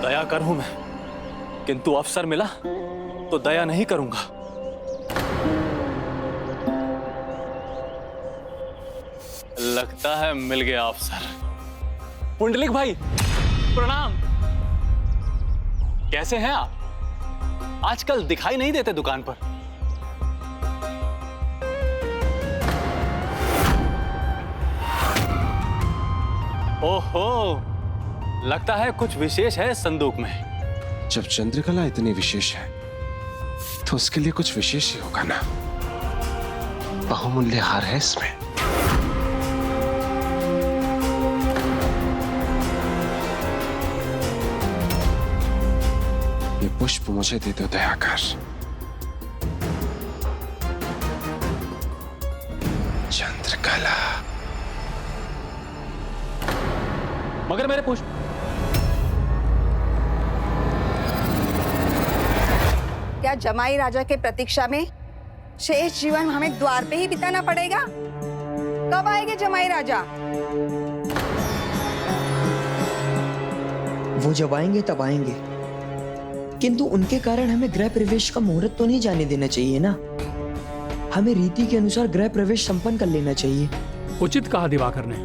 दया करूं मैं, किंतु अवसर मिला तो दया नहीं करूंगा। लगता है मिल गया अवसर। पुंडलिक भाई प्रणाम। कैसे हैं आप? आजकल दिखाई नहीं देते दुकान पर। ओहो, लगता है कुछ विशेष है संदूक में। जब चंद्रकला इतनी विशेष है तो उसके लिए कुछ विशेष ही होगा ना। बहुमूल्य हार है इसमें। ये पुष्प मुझे दे दो दयाकर। चंद्रकला। मगर मेरे पुष्प। क्या जमाई राजा के प्रतीक्षा में शेष जीवन हमें द्वार पे ही बिताना पड़ेगा? कब आएंगे जमाई राजा? वो जब आएंगे तब आएंगे, किंतु उनके कारण हमें गृह प्रवेश का मुहूर्त तो नहीं जाने देना चाहिए ना। हमें रीति के अनुसार गृह प्रवेश संपन्न कर लेना चाहिए। उचित कहा दिवाकर ने।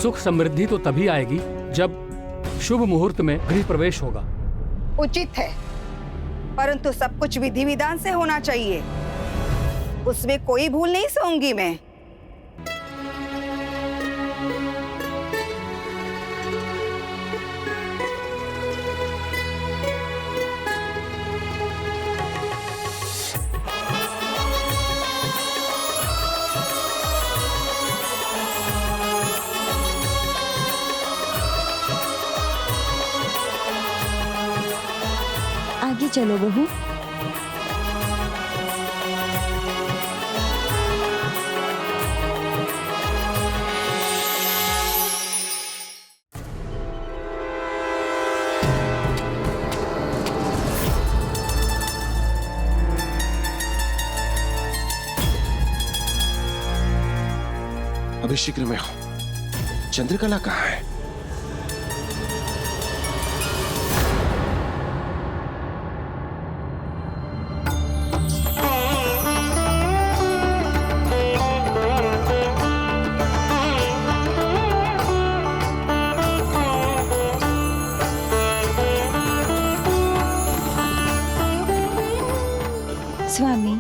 सुख समृद्धि तो तभी आएगी जब शुभ मुहूर्त में गृह प्रवेश होगा। उचित है, परंतु सब कुछ विधि विधान से होना चाहिए। उसमें कोई भूल नहीं सहूंगी मैं। आगे चलो बहू। अभी शीघ्र में हो। चंद्रकला कहाँ है? स्वामी,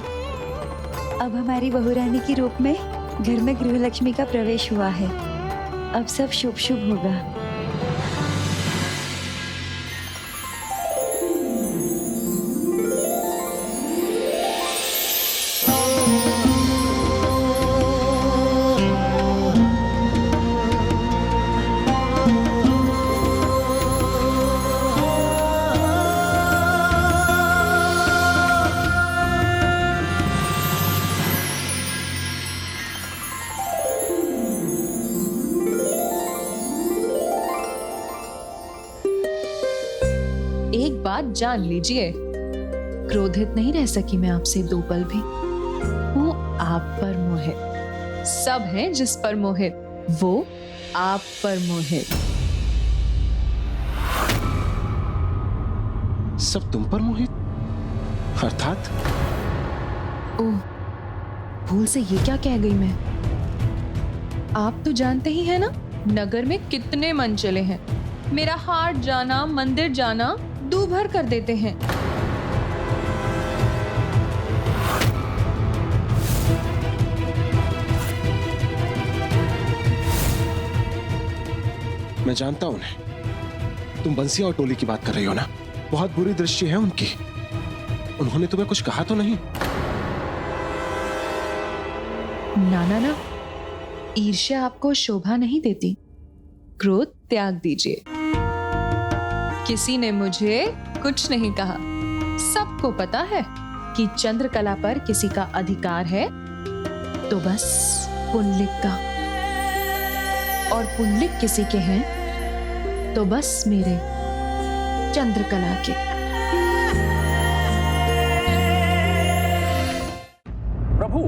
अब हमारी बहुरानी के रूप में घर में गृहलक्ष्मी का प्रवेश हुआ है। अब सब शुभ शुभ होगा। एक बात जान लीजिए, क्रोधित नहीं रह सकी मैं आपसे दो पल भी। वो आप पर मोहित। सब हैं जिस पर मोहित, वो आप पर मोहित। सब तुम पर मोहित? अर्थात? ओह, भूल से ये क्या कह गई मैं। आप तो जानते ही हैं ना, नगर में कितने मन चले हैं। मेरा हाट जाना, मंदिर जाना दू भर कर देते हैं। मैं जानता हूं उन्हें। तुम बंसिया और टोली की बात कर रही हो ना? बहुत बुरी दृष्टि है उनकी। उन्होंने तुम्हें कुछ कहा तो नहीं? ना ना ना, ईर्ष्या आपको शोभा नहीं देती। क्रोध त्याग दीजिए। किसी ने मुझे कुछ नहीं कहा। सबको पता है कि चंद्रकला पर किसी का अधिकार है तो बस पुंडलिक का, और पुंडलिक किसी के हैं तो बस मेरे चंद्रकला के। प्रभु,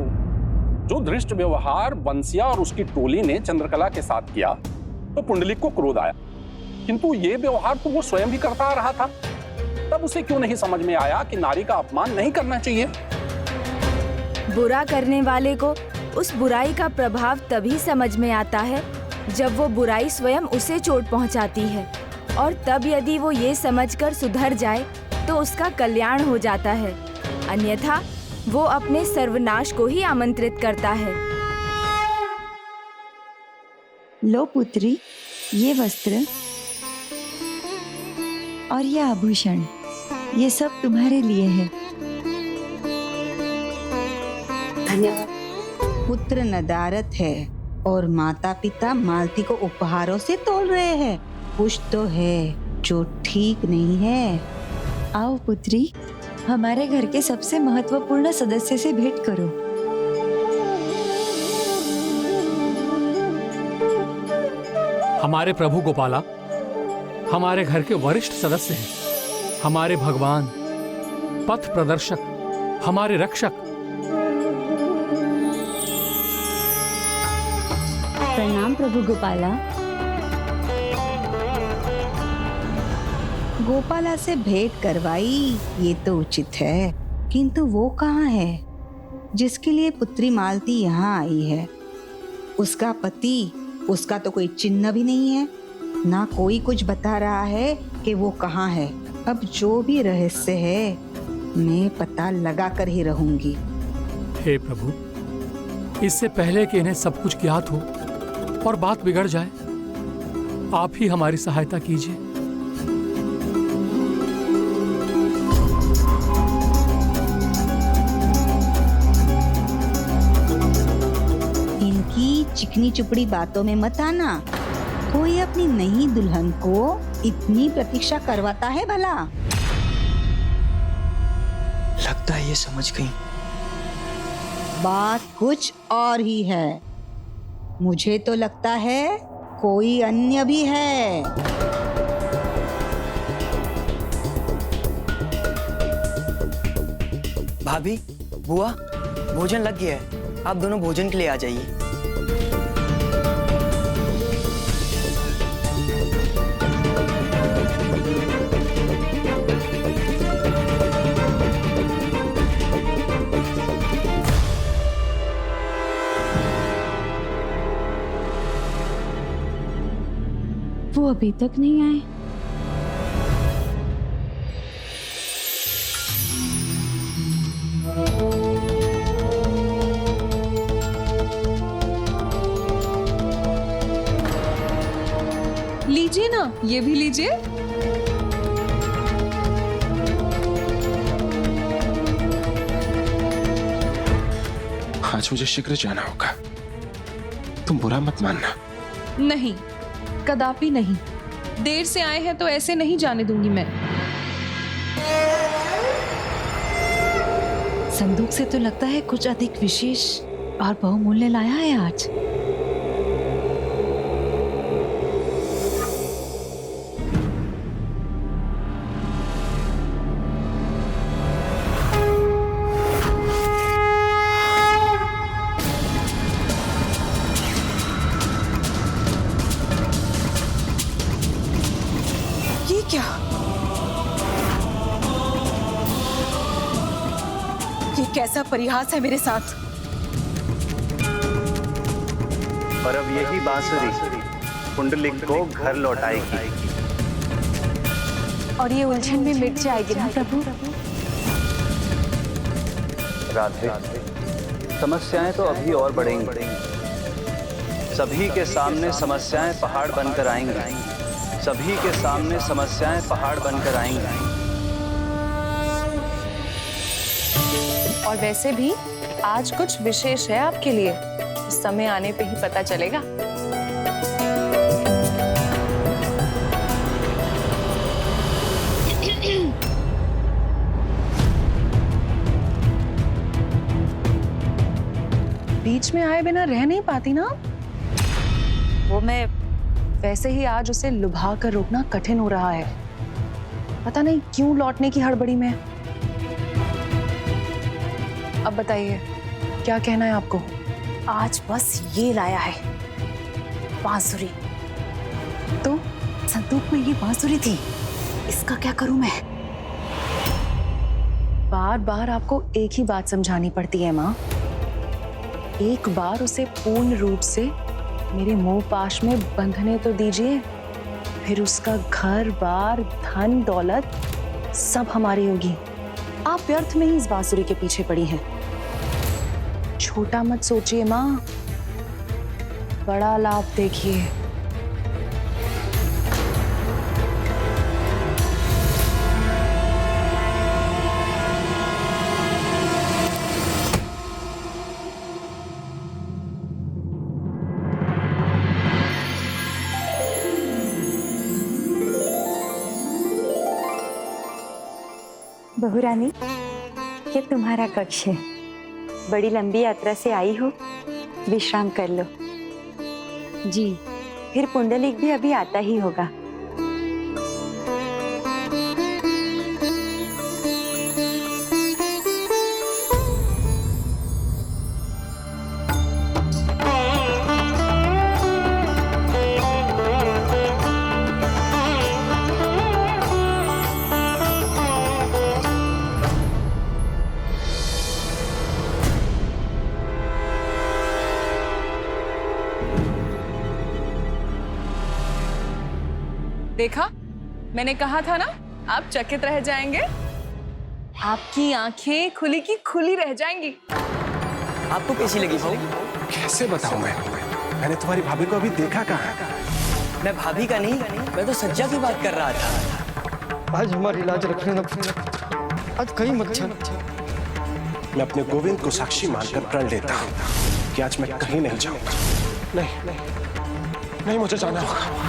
जो दृष्ट व्यवहार बंसिया और उसकी टोली ने चंद्रकला के साथ किया तो पुंडलिक को क्रोध आया। किंतु ये व्यवहार तो वो स्वयं भी करता आ रहा था। तब उसे क्यों नहीं समझ में आया कि नारी का अपमान नहीं करना चाहिए? बुरा करने वाले को उस बुराई का प्रभाव तभी समझ में आता है जब वो बुराई स्वयं उसे चोट पहुंचाती है, और तब यदि वो ये समझकर सुधर जाए तो उसका कल्याण हो जाता है, अन्यथा वो अपने सर्वनाश को ही आमंत्रित करता है। लो पुत्री, ये वस्त्र और ये आभूषण, ये सब तुम्हारे लिए है। धन्यवाद। पुत्र नदारत है और माता पिता मालती को उपहारों से तोल रहे हैं। कुछ तो है जो ठीक नहीं है। आओ पुत्री, हमारे घर के सबसे महत्वपूर्ण सदस्य से भेंट करो। हमारे प्रभु गोपाला हमारे घर के वरिष्ठ सदस्य हैं, हमारे भगवान, पथ प्रदर्शक, हमारे रक्षक। प्रणाम प्रभु गोपाला। गोपाला से भेंट करवाई ये तो उचित है, किंतु वो कहाँ है जिसके लिए पुत्री मालती यहाँ आई है? उसका पति, उसका तो कोई चिन्ह भी नहीं है, ना कोई कुछ बता रहा है कि वो कहाँ है। अब जो भी रहस्य है मैं पता लगा कर ही रहूंगी। हे प्रभु, इससे पहले कि इन्हें सब कुछ ज्ञात हो और बात बिगड़ जाए, आप ही हमारी सहायता कीजिए। इनकी चिकनी चुपड़ी बातों में मत आना। कोई अपनी नई दुल्हन को इतनी प्रतीक्षा करवाता है भला? लगता है ये समझ गई। बात कुछ और ही है। मुझे तो लगता है कोई अन्य भी है। भाभी, बुआ, भोजन लग गया है, आप दोनों भोजन के लिए आ जाइए। वो अभी तक नहीं आए। लीजिए ना, ये भी लीजिए। आज मुझे शीघ्र जाना होगा, तुम बुरा मत मानना। नहीं, कदापि नहीं। देर से आए हैं तो ऐसे नहीं जाने दूंगी मैं। संदूक से तो लगता है कुछ अधिक विशेष और बहुमूल्य लाया है आज। ये क्या? ये कैसा परिहास है मेरे साथ? और अब यही बांसुरी कुंडलिक को घर लौटाएगी और ये उलझन भी मिट जाएगी ना प्रभु। राधे, समस्याएं तो अभी और बढ़ेंगी। सभी के सामने समस्याएं पहाड़ बनकर आएंगी। सभी के सामने समस्याएं पहाड़ बनकर आएंगी। और वैसे भी आज कुछ विशेष है आपके लिए, समय आने पे ही पता चलेगा। बीच में आए बिना रह नहीं पाती ना। वो मैं वैसे ही आज उसे लुभा कर रोकना कठिन हो रहा है। पता नहीं क्यों लौटने की हड़बड़ी में। अब बताइए क्या कहना है आपको? आज बस ये लाया है बांसुरी। तो संदूक में ये बांसुरी थी, इसका क्या करूं मैं? बार बार आपको एक ही बात समझानी पड़ती है माँ। एक बार उसे पूर्ण रूप से मेरे मोह पाश में बंधने तो दीजिए, फिर उसका घर बार धन दौलत सब हमारी होगी। आप व्यर्थ में ही इस बांसुरी के पीछे पड़ी हैं। छोटा मत सोचिए माँ, बड़ा लाभ देखिए। बहू रानी, ये तुम्हारा कक्ष है। बड़ी लंबी यात्रा से आई हो, विश्राम कर लो। जी, फिर पुंडलिक भी अभी आता ही होगा। देखा, मैंने कहा था ना, आप चकित रह जाएंगे। आपकी आंखें खुली की खुली रह जाएंगी। आपको कैसी लगी भाऊ? कैसे बताऊं मैंने तुम्हारी भाभी को अभी देखा कहाँ है? मैं भाभी का नहीं, मैं तो सज्जा की बात कर रहा था। आज हमारी लाज रखने ना, आज कहीं मत चल। मैं अपने गोविंद को साक्षी मानकर प्रण लेता हूँ कि आज मैं कहीं नहीं जाऊंगा। नहीं, मुझे जाना होगा।